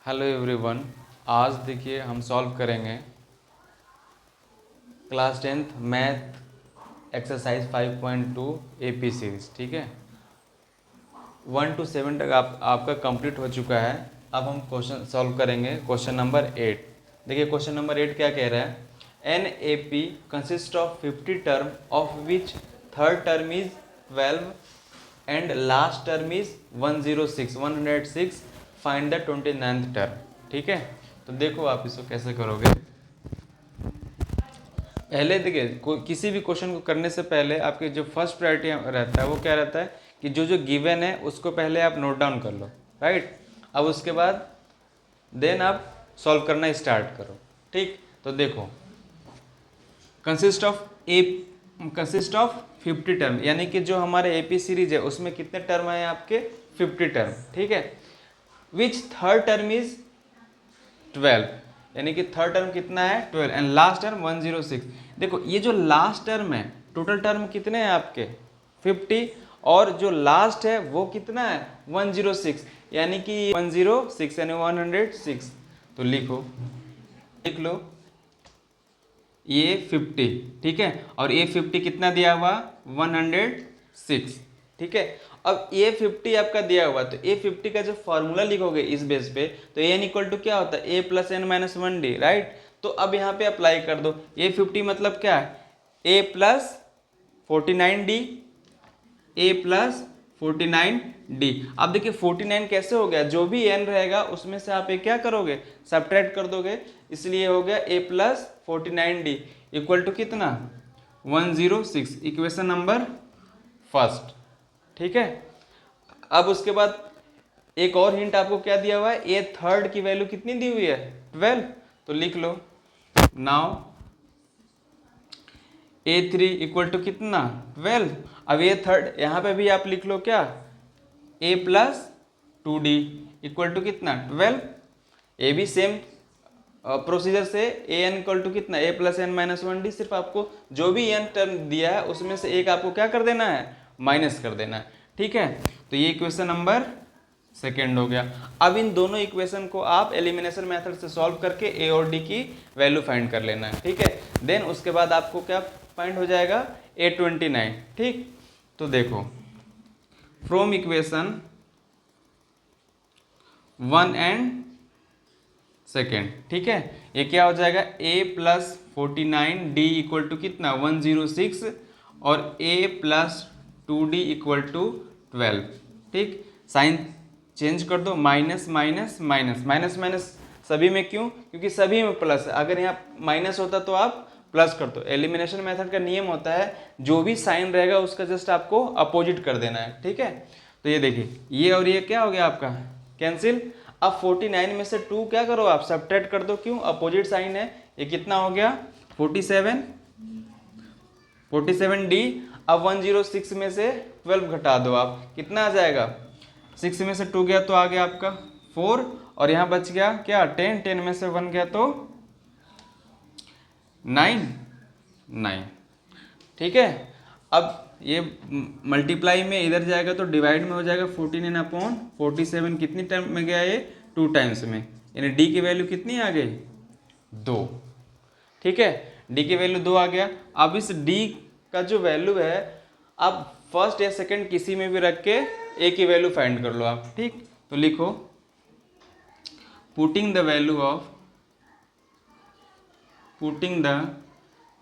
Hello everyone. आज देखिए हम सॉल्व करेंगे class 10th math exercise 5.2 AP series. ठीक है, 1 to 7 तक आपका कंप्लीट हो चुका है। अब हम क्वेश्चन सॉल्व करेंगे। क्वेश्चन नंबर 8 देखिए, क्वेश्चन नंबर 8 क्या कह रहा है। An A P consist of 50 term of which third term is 12 and last term is 106 find the 29th term. ठीक है, तो देखो आप इसको कैसे करोगे। पहले देखिए, किसी भी क्वेश्चन को करने से पहले आपके जो फर्स्ट प्रायोरिटी रहता है वो क्या रहता है कि जो जो गिवन है उसको पहले आप नोट डाउन कर लो, राइट। अब उसके बाद देन आप सॉल्व करना स्टार्ट करो। ठीक, तो देखो कंसिस्ट ऑफ 50 टर्म, यानी कि जो हमारे एपी सीरीज है उसमें कितने टर्म है आपके 50 टर्म। ठीक है, विच थर्ड टर्म इज 12, यानी कि थर्ड टर्म कितना है 12 एंड लास्ट टर्म 106। देखो ये जो लास्ट टर्म है, टोटल टर्म कितने हैं आपके 50 और जो लास्ट है वो कितना है 106, यानी कि 106 यानी 106। तो लिख लो ये 50। ठीक है, और ये 50 कितना दिया हुआ 106। ठीक है, अब ए 50 आपका दिया हुआ, तो ए 50 का जो फॉर्मूला लिखोगे इस बेस पे, तो एन इक्वल टू क्या होता है a plus n minus 1 d, right. तो अब यहाँ पे अप्लाई कर दो। ए 50 मतलब क्या है a plus 49 D, A plus 49 D. अब देखिए 49 कैसे हो गया, जो भी एन रहेगा उसमें से आप एक क्या करोगे सब्ट्रैक्ट कर दोगे, इसलिए हो गया ए प्लस 49 डी इक्वल टू कितना 106, इक्वेशन नंबर फर्स्ट। ठीक है, अब उसके बाद एक और हिंट आपको क्या दिया हुआ है, ए थर्ड की वैल्यू कितनी दी हुई है 12, तो लिख लो नाउ A3 इक्वल टू कितना 12। अब ए थर्ड यहाँ पे भी आप लिख लो क्या a plus 2d equal to कितना 12। ए भी सेम प्रोसीजर से ए एन इक्वल टू कितना a plus n minus 1d, सिर्फ आपको जो भी एन टर्म दिया है उसमें से एक आपको क्या कर देना है माइनस कर देना है। ठीक है, तो ये इक्वेशन नंबर सेकेंड हो गया। अब इन दोनों इक्वेशन को आप एलिमिनेशन मेथड से सॉल्व करके ए और डी की वैल्यू फाइंड कर लेना है। ठीक है, देन उसके बाद आपको क्या फाइंड हो जाएगा A29। ठीक, तो देखो फ्रॉम इक्वेशन 1 एंड सेकेंड, ठीक है, ये क्या हो जाएगा a plus 49d equal to कितना 106 और a plus 2d equal to 12। ठीक, साइन चेंज कर दो, minus minus minus minus minus सभी में, क्यों क्योंकि सभी में प्लस है। अगर यहाँ माइनस होता तो आप प्लस कर दो। एलिमिनेशन मेथड का नियम होता है जो भी साइन रहेगा उसका जस्ट आपको अपोजिट कर देना है। ठीक है, तो ये देखिए ये और ये क्या हो गया आपका कैंसिल। अब 49 में से 2 क्या करो आप सब्ट्रैक्ट कर दो, क्यों अपोजिट साइन है। ये कितना हो गया 47d। अब 106 में से 12 घटा दो आप, कितना आ जाएगा 6 में से 2 गया तो आ गया आपका 4 और यहाँ बच गया क्या 10, 10 में से 1 गया तो 9। ठीक है, अब ये मल्टीप्लाई में इधर जाएगा तो डिवाइड में हो जाएगा 49 अपॉन 47, कितनी टर्म में गया ये 2 टाइम्स में, यानी डी की वैल्यू कितनी आ गई 2। ठीक है, डी की वैल्यू 2 आ गया। अब इस डी का जो वैल्यू है अब फर्स्ट या सेकंड किसी में भी रख के ए की वैल्यू फाइंड कर लो आप। ठीक, तो लिखो putting the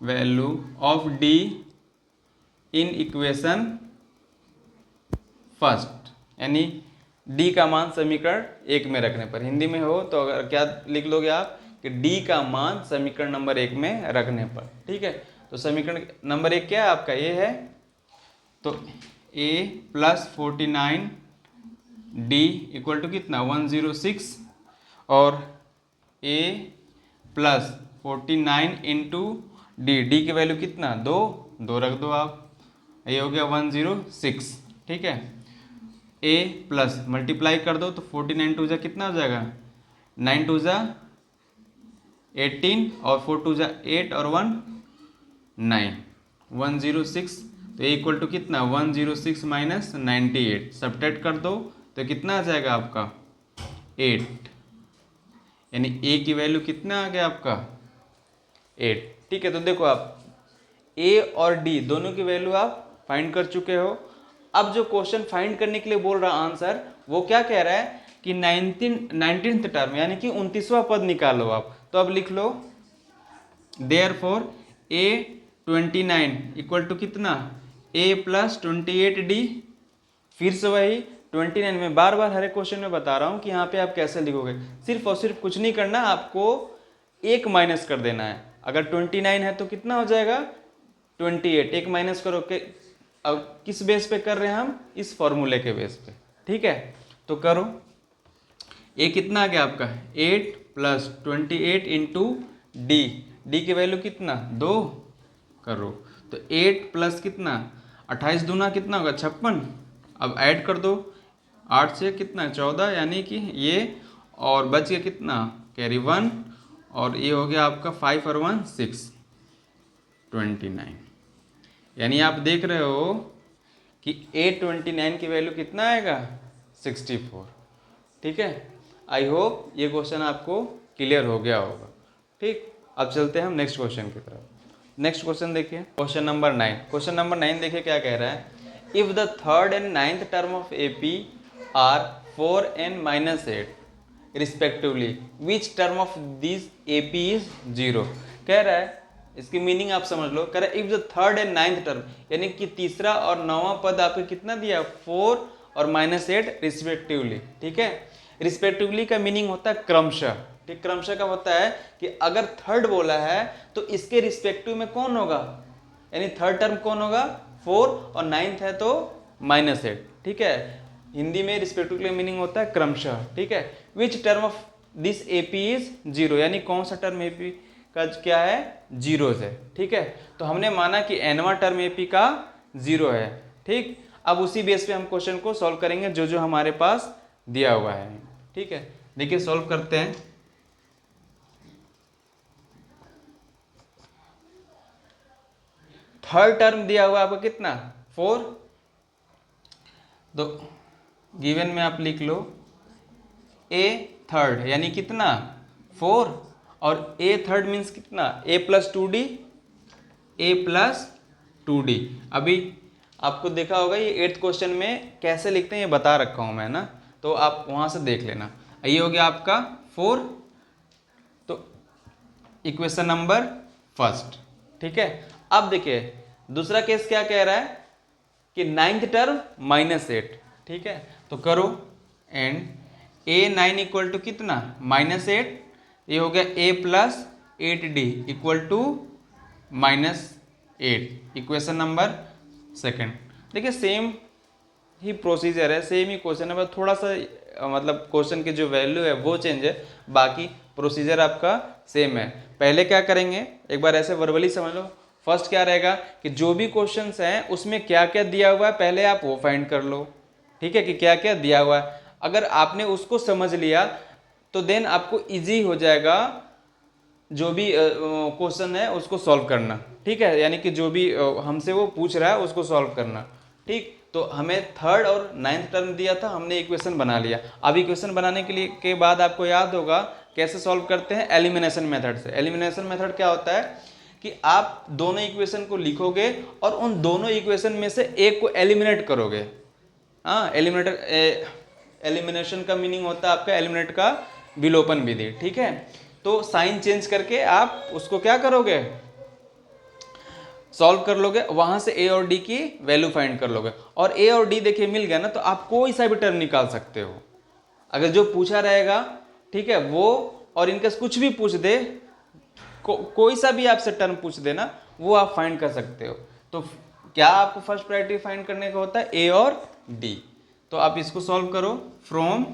value of D in equation first, यानी डी का मान समीकरण 1 में रखने पर। हिंदी में हो तो अगर क्या लिख लोगे आप कि डी का मान समीकरण नंबर 1 में रखने पर। ठीक है, तो समीकरण नंबर 1 क्या है आपका ये है, तो a plus 49d equal to कितना 106 और a प्लस 49 इंटू डी की वैल्यू कितना 2 रख दो आप, ये हो गया 106। ठीक है, a प्लस मल्टीप्लाई कर दो तो 49 टू जा कितना हो जाएगा 9 टू जा 18 और 4 टू जा 8 और 1 9 106। तो a इक्वल टू कितना 106 माइनस 98, सब्ट्रैक्ट कर दो तो कितना आ जाएगा आपका 8। यानी ए की वैल्यू कितना आ गया आपका 8। ठीक है, तो देखो आप ए और डी दोनों की वैल्यू आप फाइंड कर चुके हो। अब जो क्वेश्चन फाइंड करने के लिए बोल रहा आंसर, वो क्या कह रहा है कि 19th टर्म यानी कि 29वां पद निकालो आप। तो अब लिख लो देयरफॉर ए 29 इक्वल टू कितना ए प्लस 28d। फिर से वही 29 में बार बार हर एक क्वेश्चन में बता रहा हूँ कि यहाँ पे आप कैसे लिखोगे। सिर्फ और सिर्फ कुछ नहीं करना, आपको एक माइनस कर देना है। अगर 29 है तो कितना हो जाएगा 28, एक माइनस करो के। अब किस बेस पे कर रहे हैं हम, इस फॉर्मूले के बेस पे। ठीक है, तो करो। ए कितना आ गया आपका 8 प्लस 28 इंटू डी। डी की वैल्यू कितना 2 करो। तो 8 प्लस कितना 28 दूना कितना होगा 56। अब ऐड कर दो 8 से कितना 14, यानी कि ये और बच गया कितना कैरी 1, और ये हो गया आपका 5 और 1 6 29। यानी आप देख रहे हो कि 829 की वैल्यू कितना आएगा 64। ठीक है, आई होप ये क्वेश्चन आपको क्लियर हो गया होगा। ठीक, अब चलते हैं हम नेक्स्ट क्वेश्चन की तरफ। नेक्स्ट क्वेश्चन देखिए, क्वेश्चन नंबर 9। क्वेश्चन नंबर 9 देखिए क्या कह रहा है। If the third and ninth term of AP are 4 and -8 respectively, which term of this AP is 0। कह रहा है, इसकी मीनिंग आप समझ लो। कह रहा है if the third and ninth term, यानी कि तीसरा और नौवां पद आपको कितना दिया 4 और -8 रिस्पेक्टिवली। ठीक है, रिस्पेक्टिवली का मीनिंग होता है क्रमशः। ठीक, क्रमशः का होता है कि अगर थर्ड बोला है तो इसके रिस्पेक्टिव में कौन होगा, यानी थर्ड टर्म कौन होगा 4 और नाइन्थ है तो -8। ठीक है, हिंदी में रिस्पेक्टिव का मीनिंग होता है क्रमशः। ठीक है, विच term of this AP is 0, यानी कौन सा टर्म एपी का क्या है 0 है। ठीक है, तो हमने माना कि एनवा टर्म एपी का 0 है। ठीक, अब उसी बेस पे हम क्वेश्चन को सॉल्व करेंगे जो जो हमारे पास दिया हुआ है। ठीक है, देखिए सॉल्व करते हैं। थर्ड टर्म दिया हुआ आपको कितना 4, तो गिवन में आप लिख लो ए थर्ड यानी कितना 4, और ए थर्ड मीन्स कितना ए प्लस 2d, ए प्लस 2d। अभी आपको देखा होगा ये 8th क्वेश्चन में कैसे लिखते हैं ये बता रखा हूं मैं ना, तो आप वहां से देख लेना। ये हो गया आपका 4, तो इक्वेशन नंबर फर्स्ट। ठीक है, अब देखिए दूसरा केस क्या कह रहा है कि नाइन्थ टर्म -8। ठीक है, तो करो एंड a9 इक्वल टू कितना -8, ये हो गया a plus 8d equal to -8, equation number second. देखिए सेम ही प्रोसीजर है, सेम ही क्वेश्चन है, बस थोड़ा सा मतलब क्वेश्चन की जो वैल्यू है वो चेंज है, बाकी प्रोसीजर आपका सेम है। पहले क्या करेंगे एक बार ऐसे वर्बली समझ लो। फर्स्ट क्या रहेगा कि जो भी क्वेश्चंस हैं उसमें क्या क्या दिया हुआ है पहले आप वो फाइंड कर लो। ठीक है, कि क्या क्या दिया हुआ है। अगर आपने उसको समझ लिया तो देन आपको इजी हो जाएगा जो भी क्वेश्चन है उसको सॉल्व करना। ठीक है, यानी कि जो भी हमसे वो पूछ रहा है उसको सॉल्व करना। ठीक, तो हमें थर्ड और नाइन्थ टर्म दिया था, हमने इक्वेशन बना लिया। अब इक्वेशन बनाने के लिए के बाद आपको याद होगा कैसे सॉल्व करते हैं, एलिमिनेशन मेथड से। एलिमिनेशन मेथड क्या होता है कि आप दोनों इक्वेशन को लिखोगे और उन दोनों इक्वेशन में से एक को एलिमिनेट करोगे। हाँ, एलिमिनेशन का मीनिंग होता है आपका एलिमिनेट का विलोपन विधि। ठीक है, तो साइन चेंज करके आप उसको क्या करोगे सॉल्व कर लोगे, वहां से ए और डी की वैल्यू फाइंड कर लोगे। और ए और डी देखिए मिल गया ना, तो आप कोई सा भी टर्म निकाल सकते हो अगर जो पूछा रहेगा। ठीक है, वो और इनका कुछ भी पूछ दे, कोई सा भी आपसे टर्म पूछ देना वो आप फाइंड कर सकते हो। तो क्या आपको फर्स्ट प्रायोरिटी फाइंड करने का होता है ए और डी। तो आप इसको सॉल्व करो from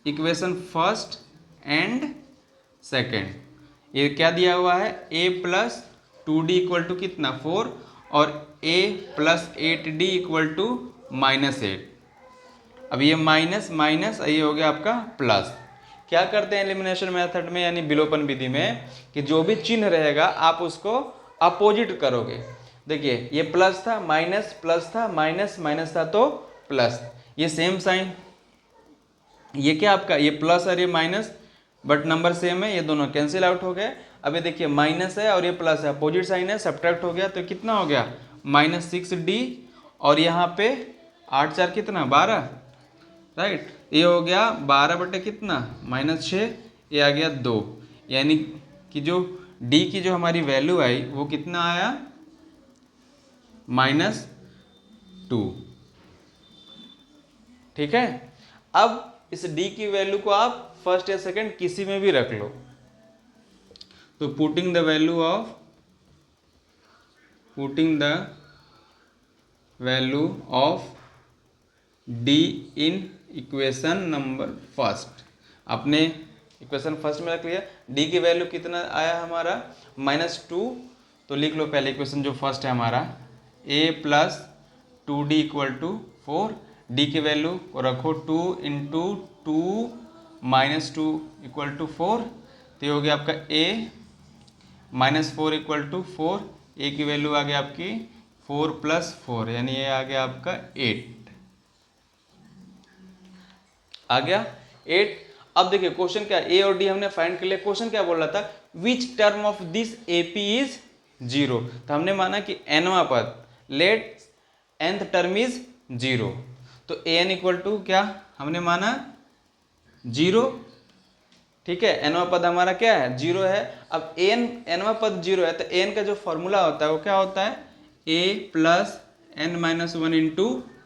equation first and second. ये क्या दिया हुआ है a plus 2d equal to कितना 4 और a plus 8d equal to -8। अब ये माइनस माइनस ये हो गया आपका प्लस। क्या करते हैं एलिमिनेशन मेथड में यानी विलोपन विधि में कि जो भी चिन्ह रहेगा आप उसको अपोजिट करोगे। देखिए ये प्लस था माइनस प्लस था माइनस माइनस था तो प्लस, ये सेम साइन ये क्या आपका, ये प्लस और ये माइनस, बट नंबर सेम है, ये दोनों कैंसिल आउट हो गए। अब ये देखिए माइनस है और ये प्लस है, अपोजिट साइन है, सब्ट्रैक्ट हो गया, तो कितना हो गया -6d, और यहाँ पे 8 4 कितना 12, राइट। ये हो गया 12 बटे कितना -6, ये आ गया 2, यानी कि जो d की जो हमारी वैल्यू आई वो कितना आया -2। ठीक है, अब इस d की वैल्यू को आप फर्स्ट या सेकंड किसी में भी रख लो। तो putting the value of d in equation number first, आपने इक्वेशन फर्स्ट में रख लिया। d की वैल्यू कितना आया हमारा -2, तो लिख लो पहले इक्वेशन जो फर्स्ट है हमारा, a + 2d = 4, d की वैल्यू को रखो 2 × 2 - 2 = 4, तो ये हो गया आपका a -4 = 4, a की वैल्यू आ गया आपकी 4 + 4, यानी ये आ गया आपका 8, आ गया 8। अब देखिए क्वेश्चन क्या, ए और डी हमने फाइंड कर लिया, क्वेश्चन क्या बोल रहा था, विच term of this AP is 0, तो हमने माना कि nवां पद, लेट nth टर्म इज 0, तो an = क्या हमने माना 0, ठीक है, nवां पद हमारा क्या है 0 है। अब nवां पद 0 है, तो n का जो फॉर्मूला होता है वो क्या होता है, a + n - 1 ×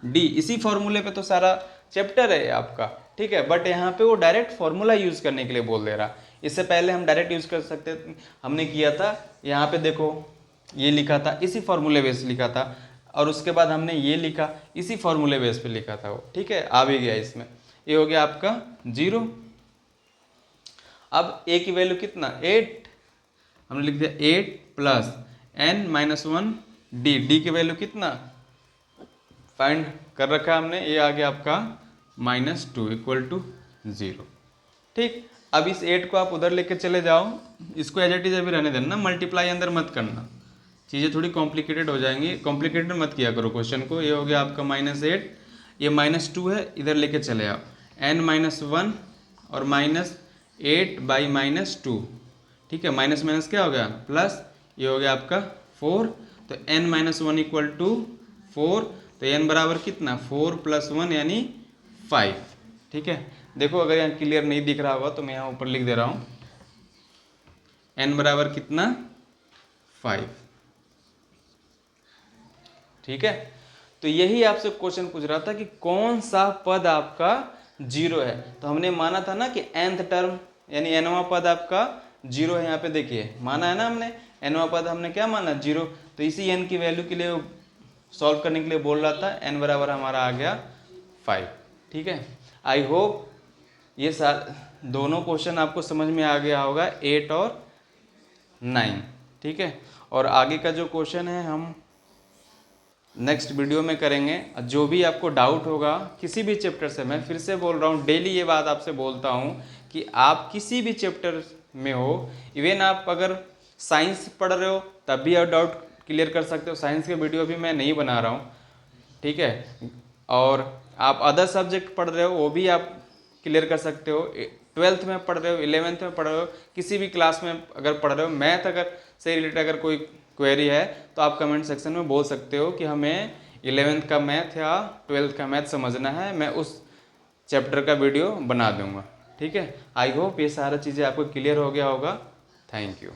d, इसी फॉर्मूले पे तो सारा चैप्टर है आपका, ठीक है। बट यहाँ पे वो डायरेक्ट फॉर्मूला यूज करने के लिए बोल दे रहा, इससे पहले हम डायरेक्ट यूज कर सकते, हमने किया था यहाँ पे देखो ये लिखा था, इसी फॉर्मूले बेस लिखा था, और उसके बाद हमने ये लिखा, इसी फॉर्मूले बेस पे लिखा था वो, ठीक है, आ भी गया इसमें, ये हो गया आपका 0। अब a की वैल्यू कितना 8, हमने लिख दिया 8 + n - 1 d की वैल्यू कितना फाइंड कर रखा है हमने, ये आ गया आपका -2 = 0, ठीक। अब इस 8 को आप उधर लेके चले जाओ, इसको एज इट इज अभी रहने देना, मल्टीप्लाई अंदर मत करना, चीज़ें थोड़ी कॉम्प्लिकेटेड हो जाएंगी, कॉम्प्लिकेटेड मत किया करो क्वेश्चन को। ये हो गया आपका -8, ये -2 है, इधर लेके चले आओ, n - 1 और -8/-2, ठीक है, माइनस माइनस क्या हो गया प्लस, ये हो गया आपका 4, तो n - 1 = 4, तो n बराबर कितना 4 + 1 यानी 5, ठीक है। देखो अगर यहाँ क्लियर नहीं दिख रहा होगा तो मैं यहाँ ऊपर लिख दे रहा हूँ, n बराबर कितना 5, ठीक है। तो यही आपसे क्वेश्चन पूछ रहा था कि कौन सा पद आपका 0 है, तो हमने माना था ना कि nth टर्म यानी nवां पद आपका 0 है, यहाँ पे देखिए माना है ना हमने, nवां पद हमने क्या माना 0, तो इसी n की वैल्यू के लिए सॉल्व करने के लिए बोल रहा था, n बराबर हमारा आ गया 5, ठीक है। आई होप ये दोनों क्वेश्चन आपको समझ में आ गया होगा, 8 और 9, ठीक है। और आगे का जो क्वेश्चन है हम नेक्स्ट वीडियो में करेंगे। जो भी आपको डाउट होगा किसी भी चैप्टर से, मैं फिर से बोल रहा हूँ, डेली ये बात आपसे बोलता हूँ कि आप किसी भी चैप्टर में हो, इवन आप अगर साइंस पढ़ रहे हो तब भी आप डाउट क्लियर कर सकते हो, साइंस के वीडियो भी मैं नहीं बना रहा हूँ, ठीक है। और आप अदर सब्जेक्ट पढ़ रहे हो वो भी आप क्लियर कर सकते हो, 12th में पढ़ रहे हो, 11th में पढ़ रहे हो, किसी भी क्लास में अगर पढ़ रहे हो, मैथ अगर से रिलेटेड अगर कोई क्वेरी है तो आप कमेंट सेक्शन में बोल सकते हो कि हमें 11th का मैथ या 12th का मैथ समझना है, मैं उस चैप्टर का वीडियो बना दूंगा, ठीक है। आई होप ये सारा चीज़ें आपको क्लियर हो गया होगा। Thank you.